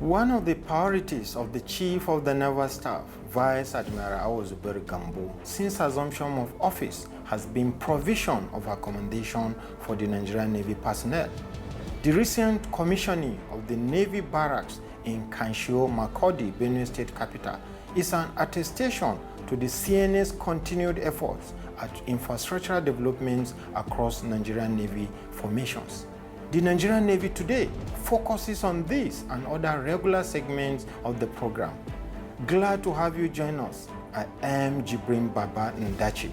One of the priorities of the Chief of the Naval Staff, Vice Admiral Zubair Gambo, since assumption of office has been provision of accommodation for the Nigerian Navy personnel. The recent commissioning of the Navy barracks in KANSHIO, MAKURDI, BENUE State Capital is an attestation to the CNA's continued efforts at infrastructural developments across Nigerian Navy formations. The Nigerian Navy today focuses on this and other regular segments of the program. Glad to have you join us. I am Jibrin Baba Ndachi.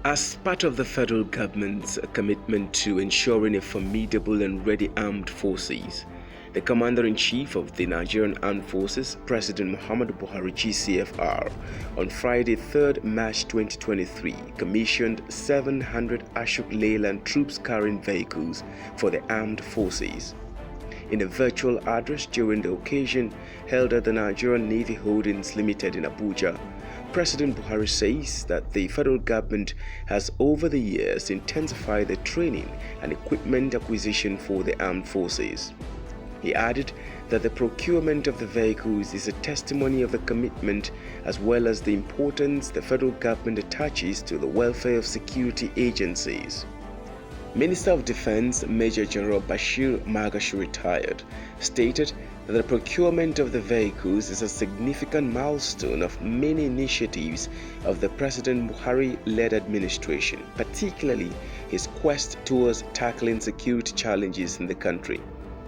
As part of the federal government's commitment to ensuring a formidable and ready armed forces, the Commander-in-Chief of the Nigerian Armed Forces, President Muhammadu Buhari GCFR, on Friday, 3rd March 2023, commissioned 700 Ashok Leyland troops-carrying vehicles for the armed forces. In a virtual address during the occasion held at the Nigerian Navy Holdings Limited in Abuja, President Buhari says that the federal government has over the years intensified the training and equipment acquisition for the armed forces. He added that the procurement of the vehicles is a testimony of the commitment as well as the importance the federal government attaches to the welfare of security agencies. Minister of Defense Major General Bashir Magashi, retired, stated that the procurement of the vehicles is a significant milestone of many initiatives of the President Buhari-led administration, particularly his quest towards tackling security challenges in the country.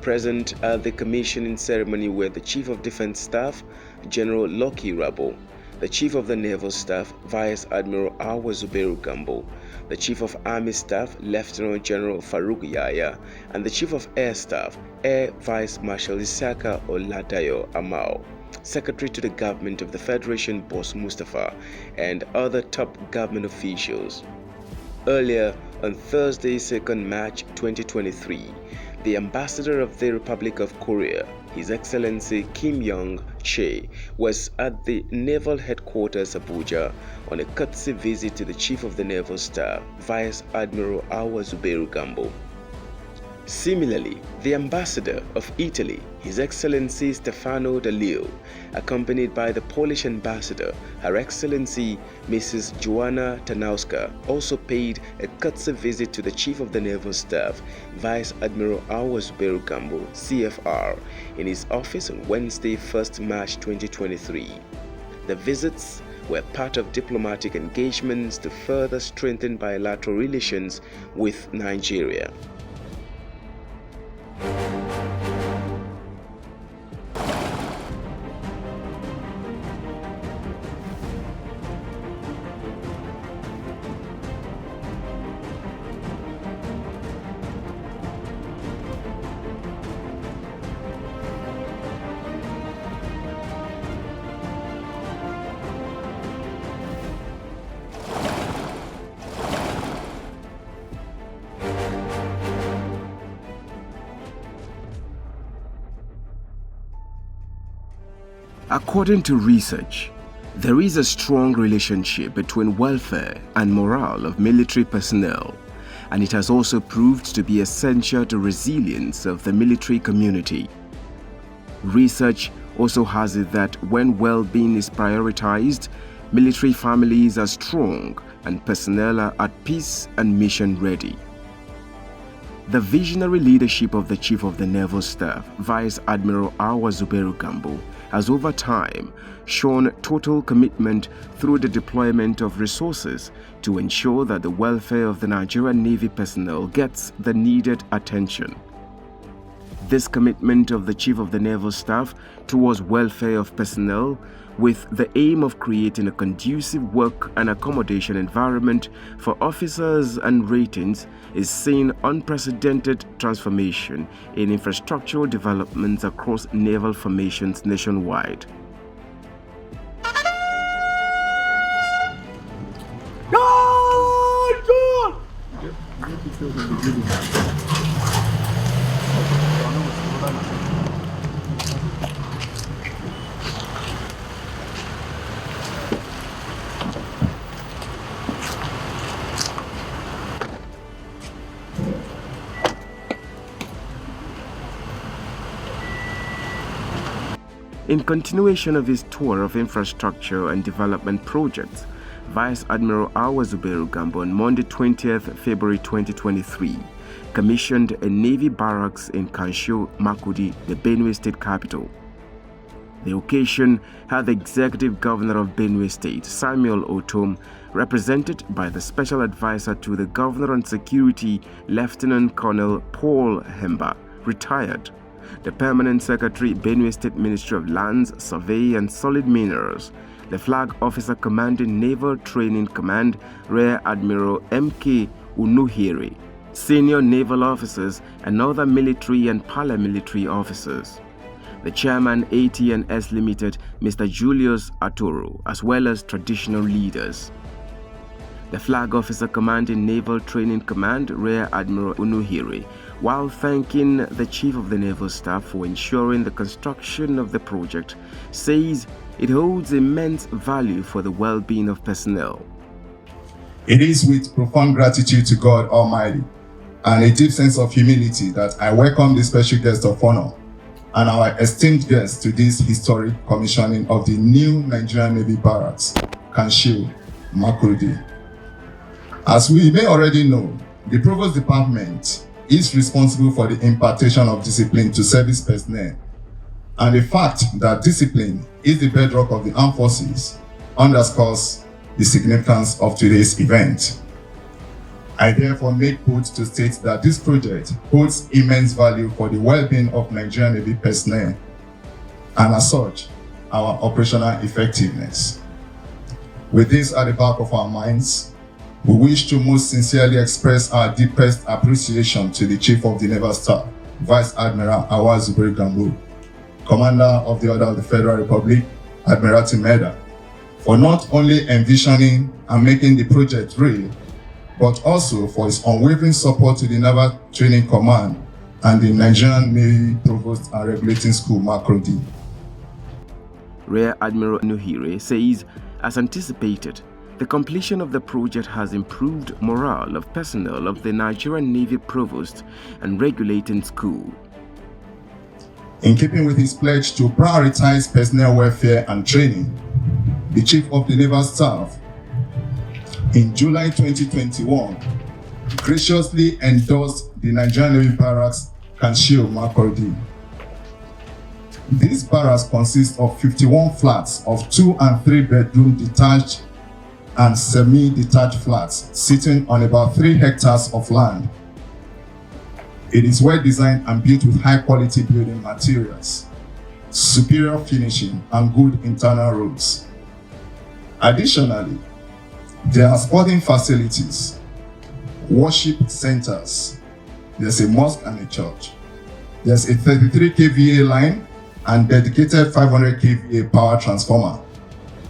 Present at the commissioning ceremony were the Chief of Defense Staff, General Lucky Rabo, the Chief of the Naval Staff, Vice Admiral Zubair Gambo, the Chief of Army Staff, Lieutenant General Farouk Yahya, and the Chief of Air Staff, Air Vice Marshal Isaka Oladayo Amao, Secretary to the Government of the Federation Boss Mustafa, and other top government officials. Earlier, on Thursday, 2nd March 2023, the Ambassador of the Republic of Korea, His Excellency Kim Yong-che, was at the Naval Headquarters Abuja on a courtesy visit to the Chief of the Naval Staff, Vice Admiral Zubair Gambo. Similarly, the Ambassador of Italy, His Excellency Stefano Dalio, accompanied by the Polish Ambassador, Her Excellency Mrs. Joanna Tanauska, also paid a courtesy visit to the Chief of the Naval Staff, Vice Admiral Zubair Gambo, CFR, in his office on Wednesday, 1st March 2023. The visits were part of diplomatic engagements to further strengthen bilateral relations with Nigeria. According to research, there is a strong relationship between welfare and morale of military personnel, and it has also proved to be essential to resilience of the military community. Research also has it that when well-being is prioritized, military families are strong and personnel are at peace and mission ready. The visionary leadership of the Chief of the Naval Staff, Vice Admiral Zubair Gambo, has over time shown total commitment through the deployment of resources to ensure that the welfare of the Nigerian Navy personnel gets the needed attention. This commitment of the Chief of the Naval Staff towards welfare of personnel with the aim of creating a conducive work and accommodation environment for officers and ratings is seeing unprecedented transformation in infrastructural developments across naval formations nationwide. In continuation of his tour of infrastructure and development projects, Vice Admiral Awa Zubairu Gambo on Monday 20th February 2023 commissioned a Navy barracks in KANSHIO, MAKURDI, the BENUE state capital. The occasion had the Executive Governor of BENUE State, Samuel Otom, represented by the Special Advisor to the Governor on Security, Lieutenant Colonel Paul Hemba, retired, the Permanent Secretary, BENUE State Ministry of Lands, Survey and Solid Minerals, the Flag Officer Commanding Naval Training Command, Rear Admiral M.K. Unuhere, senior naval officers and other military and paramilitary officers. The chairman, AT&S Limited, Mr. Julius Atoro, as well as traditional leaders. The Flag Officer Commanding Naval Training Command, Rear Admiral Unuhere, while thanking the Chief of the Naval Staff for ensuring the construction of the project, says it holds immense value for the well-being of personnel. It is with profound gratitude to God Almighty and a deep sense of humility that I welcome the special guest of honor and our esteemed guests to this historic commissioning of the new Nigerian Navy Barracks, KANSHIO, MAKURDI. As we may already know, the Provost Department is responsible for the impartation of discipline to service personnel, and the fact that discipline is the bedrock of the armed forces underscores the significance of today's event. I therefore make bold to state that this project holds immense value for the well-being of Nigerian Navy personnel, and as such, our operational effectiveness. With this at the back of our minds, we wish to most sincerely express our deepest appreciation to the Chief of the Naval Staff, Vice Admiral Awa Zubairu Gambo, Commander of the Order of the Federal Republic, Admiralty Medal, for not only envisioning and making the project real, but also for his unwavering support to the Naval Training Command and the Nigerian Navy Provost and Regulating School, MAKURDI. Rear Admiral Unuhere says, as anticipated, the completion of the project has improved morale of personnel of the Nigerian Navy Provost and Regulating School. In keeping with his pledge to prioritize personnel welfare and training, the Chief of the Naval Staff, in July 2021, graciously endorsed the Nigerian Navy Barracks, KANSHIO, MAKURDI. This barracks consists of 51 flats of 2 and 3 bedroom detached and semi-detached flats sitting on about 3 hectares of land. It is well designed and built with high quality building materials, superior finishing and good internal rooms. Additionally, there are sporting facilities, worship centers, there's a mosque and a church, there's a 33 kVA line and dedicated 500 kVA power transformer.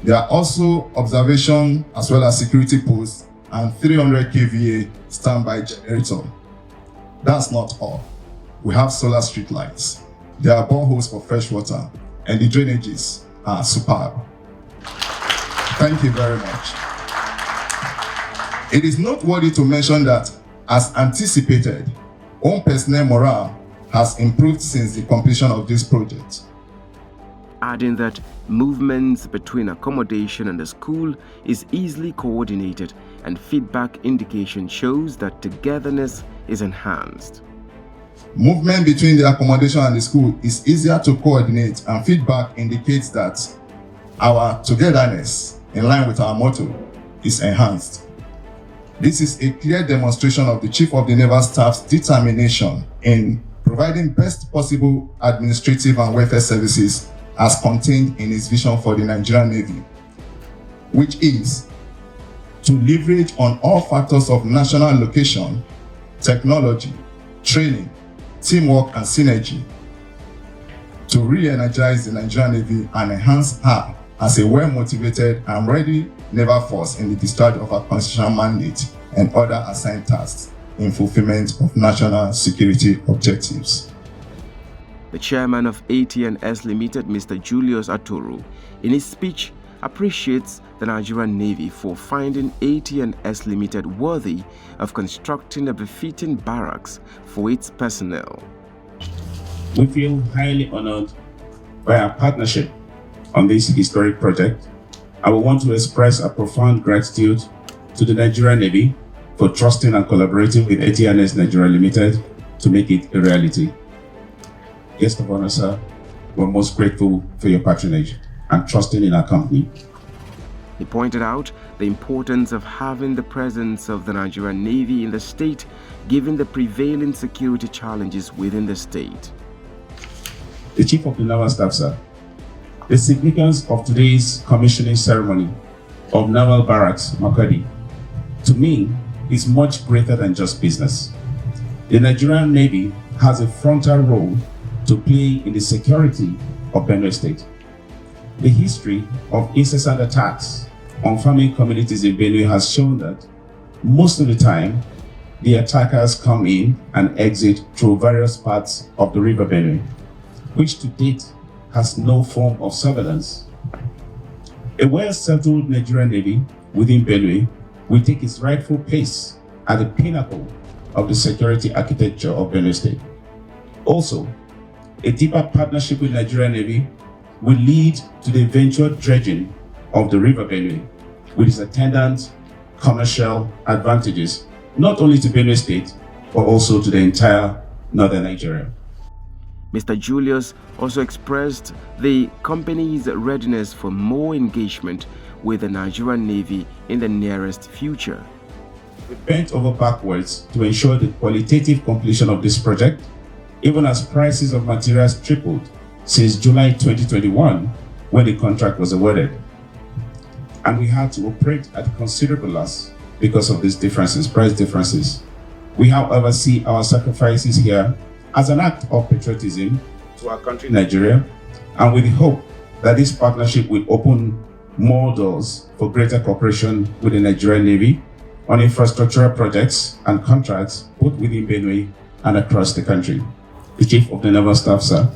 There are also observation as well as security posts and 300 kVA standby generator. That's not all. We have solar street lights. There are boreholes for fresh water, and the drainages are superb. Thank you very much. It is noteworthy to mention that, as anticipated, own personnel morale has improved since the completion of this project. Adding that movements between accommodation and the school is easily coordinated and feedback indication shows that togetherness is enhanced. Movement between the accommodation and the school is easier to coordinate, and feedback indicates that our togetherness, in line with our motto, is enhanced. This is a clear demonstration of the Chief of the Naval Staff's determination in providing best possible administrative and welfare services as contained in his vision for the Nigerian Navy, which is to leverage on all factors of national location, technology, training, teamwork and synergy to re-energize the Nigerian Navy and enhance her as a well-motivated and ready naval force in the discharge of our constitutional mandate and other assigned tasks in fulfillment of national security objectives. The chairman of AT&S Limited, Mr. Julius Atoro, in his speech appreciates the Nigerian Navy for finding AT&S Limited worthy of constructing a befitting barracks for its personnel. We feel highly honored by our partnership on this historic project, I would want to express a profound gratitude to the Nigerian Navy for trusting and collaborating with ATNS Nigeria Limited to make it a reality. Guest of honor, sir, we're most grateful for your patronage and trusting in our company. He pointed out the importance of having the presence of the Nigerian Navy in the state, given the prevailing security challenges within the state. The Chief of the Naval Staff, sir, the significance of today's commissioning ceremony of Naval Barracks, MAKURDI, to me, is much greater than just business. The Nigerian Navy has a frontal role to play in the security of BENUE State. The history of incessant attacks on farming communities in BENUE has shown that most of the time, the attackers come in and exit through various parts of the river BENUE, which to date has no form of surveillance. A well-settled Nigerian Navy within BENUE will take its rightful place at the pinnacle of the security architecture of BENUE State. Also, a deeper partnership with Nigerian Navy will lead to the eventual dredging of the river BENUE with its attendant commercial advantages, not only to BENUE State, but also to the entire northern Nigeria. Mr. Julius also expressed the company's readiness for more engagement with the Nigerian Navy in the nearest future. We bent over backwards to ensure the qualitative completion of this project, even as prices of materials tripled since July 2021, when the contract was awarded. And we had to operate at a considerable loss because of these differences, price differences. We, however, see our sacrifices here as an act of patriotism to our country, Nigeria, and with the hope that this partnership will open more doors for greater cooperation with the Nigerian Navy on infrastructural projects and contracts both within BENUE and across the country. The Chief of the Naval Staff, sir,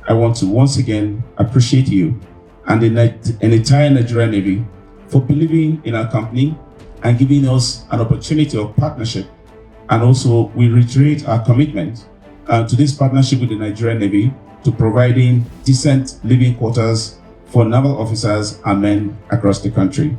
I want to once again appreciate you and the entire Nigerian Navy for believing in our company and giving us an opportunity of partnership. And also, we reiterate our commitment to this partnership with the Nigerian Navy to providing decent living quarters for naval officers and men across the country.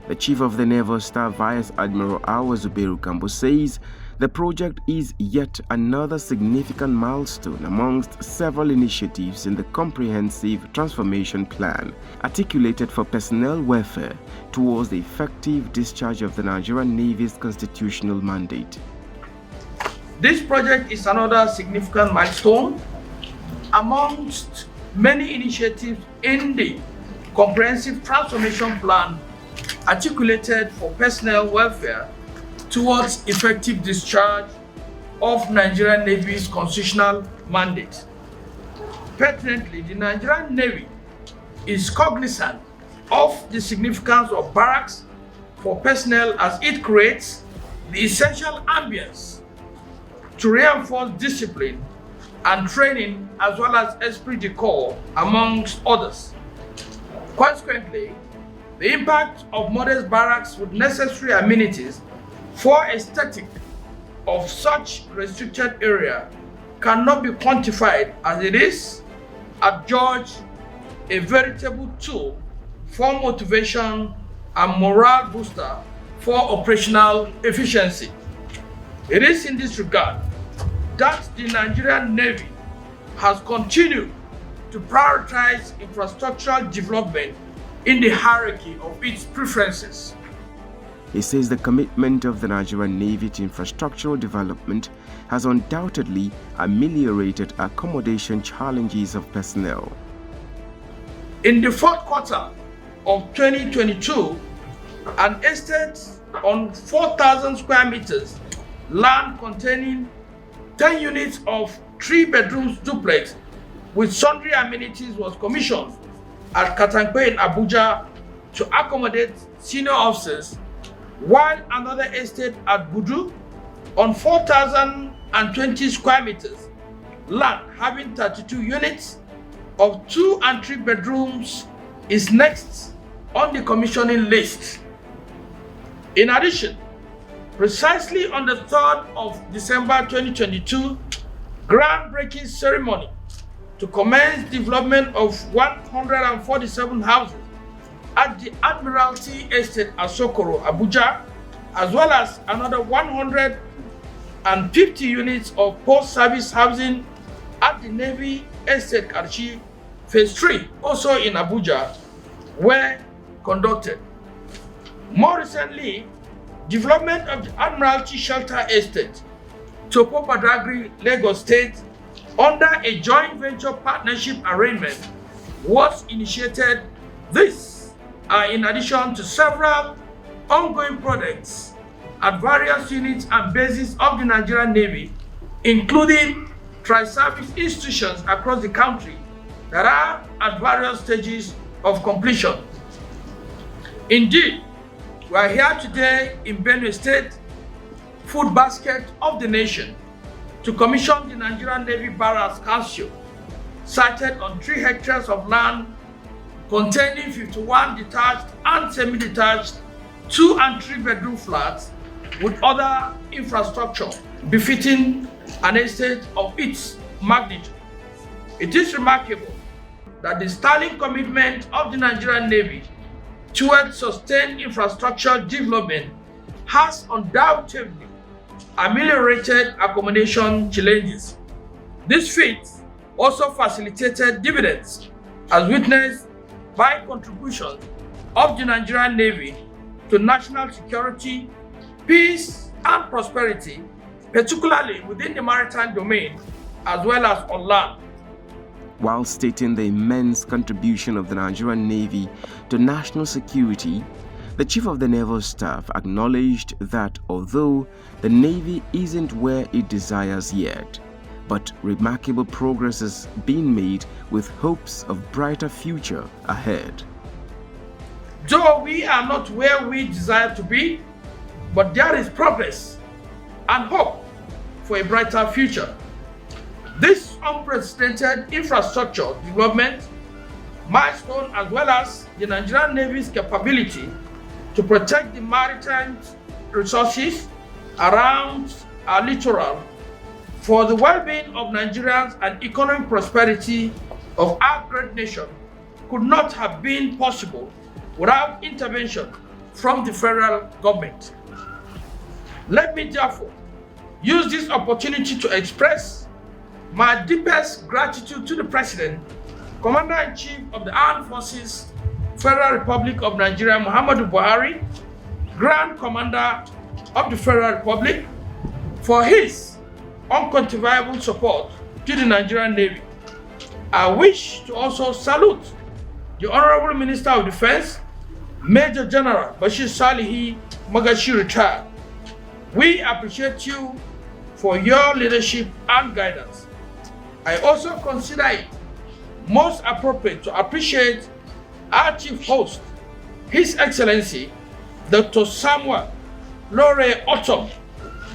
The Chief of the Naval Staff, Vice Admiral Awazuberu Gambo, says the project is yet another significant milestone amongst several initiatives in the comprehensive transformation plan articulated for personnel welfare towards the effective discharge of the Nigerian Navy's constitutional mandate. This project is another significant milestone amongst many initiatives in the comprehensive transformation plan articulated for personnel welfare towards effective discharge of Nigerian Navy's constitutional mandate. Pertinently, the Nigerian Navy is cognizant of the significance of barracks for personnel as it creates the essential ambience to reinforce discipline and training as well as esprit de corps, amongst others. Consequently, the impact of modest barracks with necessary amenities for aesthetic of such restricted area cannot be quantified, as it is adjudged a veritable tool for motivation and morale booster for operational efficiency. It is in this regard that the Nigerian Navy has continued to prioritize infrastructural development in the hierarchy of its preferences. He says the commitment of the Nigerian Navy to infrastructural development has undoubtedly ameliorated accommodation challenges of personnel. In the fourth quarter of 2022, an estate on 4,000 square meters, land containing 10 units of 3 bedrooms duplex with sundry amenities was commissioned at Katankwe in Abuja to accommodate senior officers, while another estate at Budu on 4,020 square meters, land having 32 units of 2 and 3 bedrooms is next on the commissioning list. In addition, precisely on the 3rd of December 2022, groundbreaking ceremony to commence development of 147 houses at the Admiralty Estate at Sokoro, Abuja, as well as another 150 units of post-service housing at the Navy Estate Karshi Phase 3, also in Abuja, were conducted. More recently, development of the Admiralty Shelter Estate, Topo Badagry, Lagos State, under a joint venture partnership arrangement was initiated. This in addition to several ongoing projects at various units and bases of the Nigerian Navy, including tri-service institutions across the country that are at various stages of completion. Indeed, we are here today in BENUE State, food basket of the nation, to commission the Nigerian Navy BARRACKS KANSHIO, sited on 3 hectares of land containing 51 detached and semi-detached 2- and 3-bedroom flats with other infrastructure befitting an estate of its magnitude. It is remarkable that the sterling commitment of the Nigerian Navy towards sustained infrastructure development has undoubtedly ameliorated accommodation challenges. This feat also facilitated dividends, as witnessed by contributions of the Nigerian Navy to national security, peace, and prosperity, particularly within the maritime domain as well as on land. While stating the immense contribution of the Nigerian Navy to national security, the Chief of the Naval Staff acknowledged that although the Navy isn't where it desires yet, but remarkable progress is being made with hopes of brighter future ahead. Though we are not where we desire to be, but there is progress and hope for a brighter future. This unprecedented infrastructure development milestone, as well as the Nigerian Navy's capability to protect the maritime resources around our littoral for the well-being of Nigerians and economic prosperity of our great nation, could not have been possible without intervention from the federal government. Let me therefore use this opportunity to express my deepest gratitude to the President, Commander-in-Chief of the Armed Forces, Federal Republic of Nigeria, Muhammadu Buhari, Grand Commander of the Federal Republic, for his unquantifiable support to the Nigerian Navy. I wish to also salute the Honorable Minister of Defense, Major General Bashir Salihi Magashi retired. We appreciate you for your leadership and guidance. I also consider it most appropriate to appreciate our Chief Host, His Excellency Dr. Samuel Lore Otom,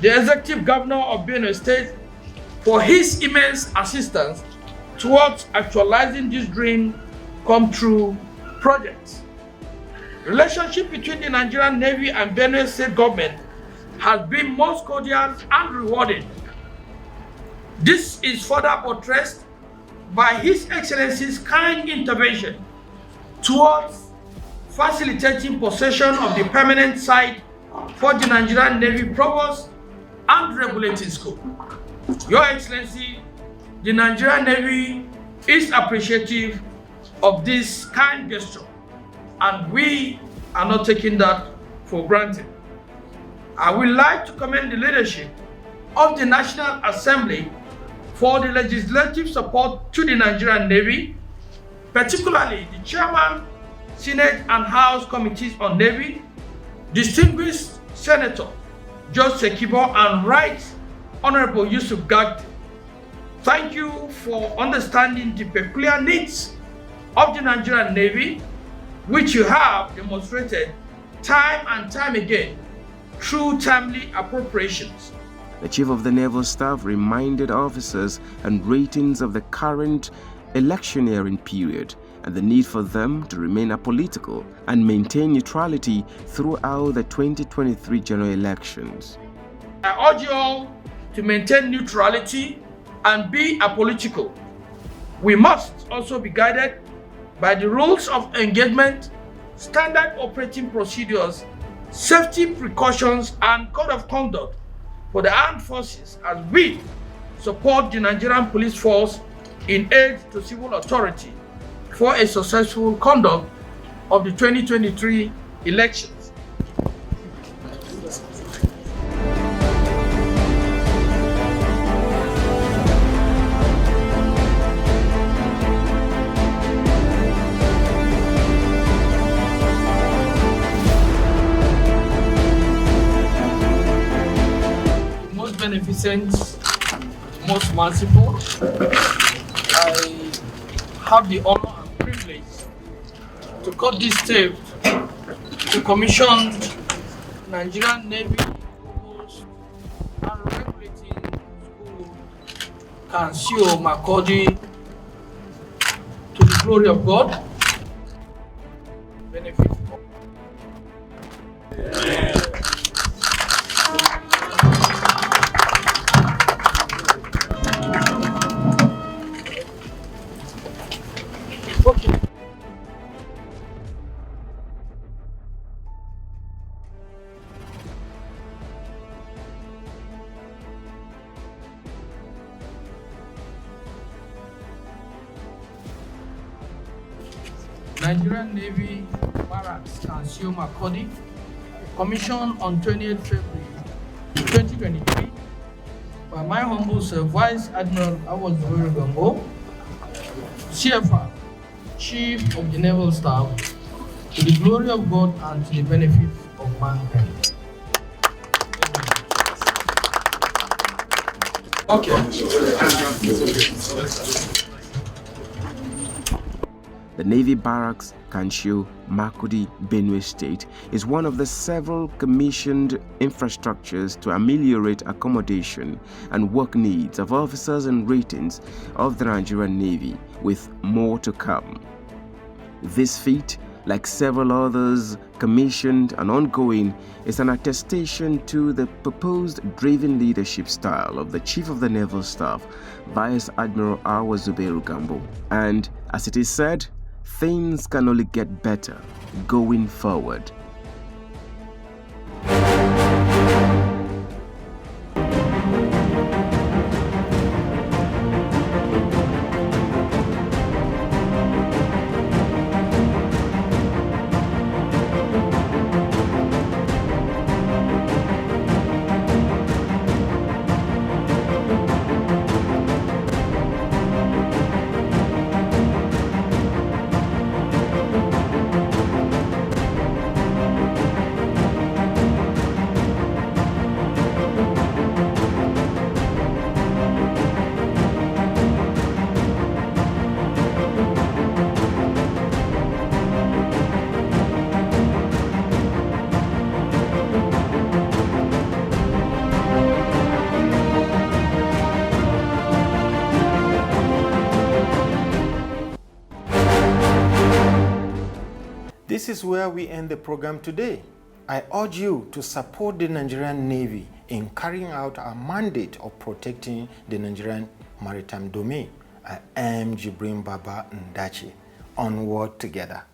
the Executive Governor of BENUE State, for his immense assistance towards actualizing this dream come true project. Relationship between the Nigerian Navy and BENUE State government has been most cordial and rewarding. This is further buttressed by His Excellency's kind intervention towards facilitating possession of the permanent site for the Nigerian Navy Provost and Regulating School. Your Excellency, the Nigerian Navy is appreciative of this kind gesture, and we are not taking that for granted. I would like to commend the leadership of the National Assembly for the legislative support to the Nigerian Navy, particularly the Chairman, Senate and House Committees on Navy, distinguished Senator George Sekibo, and Right Honorable Yusuf Gagdi. Thank you for understanding the peculiar needs of the Nigerian Navy, which you have demonstrated time and time again through timely appropriations. The Chief of the Naval Staff reminded officers and ratings of the current electioneering period and the need for them to remain apolitical and maintain neutrality throughout the 2023 general elections. I urge you all to maintain neutrality and be apolitical. We must also be guided by the rules of engagement, standard operating procedures, safety precautions, and code of conduct for the armed forces as we support the Nigerian police force in aid to civil authority for a successful conduct of the 2023 elections. Most beneficent, most merciful, I have the honor and privilege to cut this tape to commission Nigerian Navy Provost and Regulating School KANSHIO MAKURDI to the glory of God. Benefit of okay. Nigerian Navy Barracks KANSHIO MAKURDI, commissioned on 28th February 2023 by my humble self, Vice Admiral Gambo, CFR, Chief of the Naval Staff, to the glory of God and to the benefit of mankind. The Navy Barracks KANSHIO MAKURDI, BENUE State is one of the several commissioned infrastructures to ameliorate accommodation and work needs of officers and ratings of the Nigerian Navy, with more to come. This feat, like several others commissioned and ongoing, is an attestation to the proposed driven leadership style of the Chief of the Naval Staff, Vice Admiral Gambo. And as it is said, things can only get better going forward. This is where we end the program today. I urge you to support the Nigerian Navy in carrying out our mandate of protecting the Nigerian maritime domain. I am Jibrin Baba Ndachi. Onward together.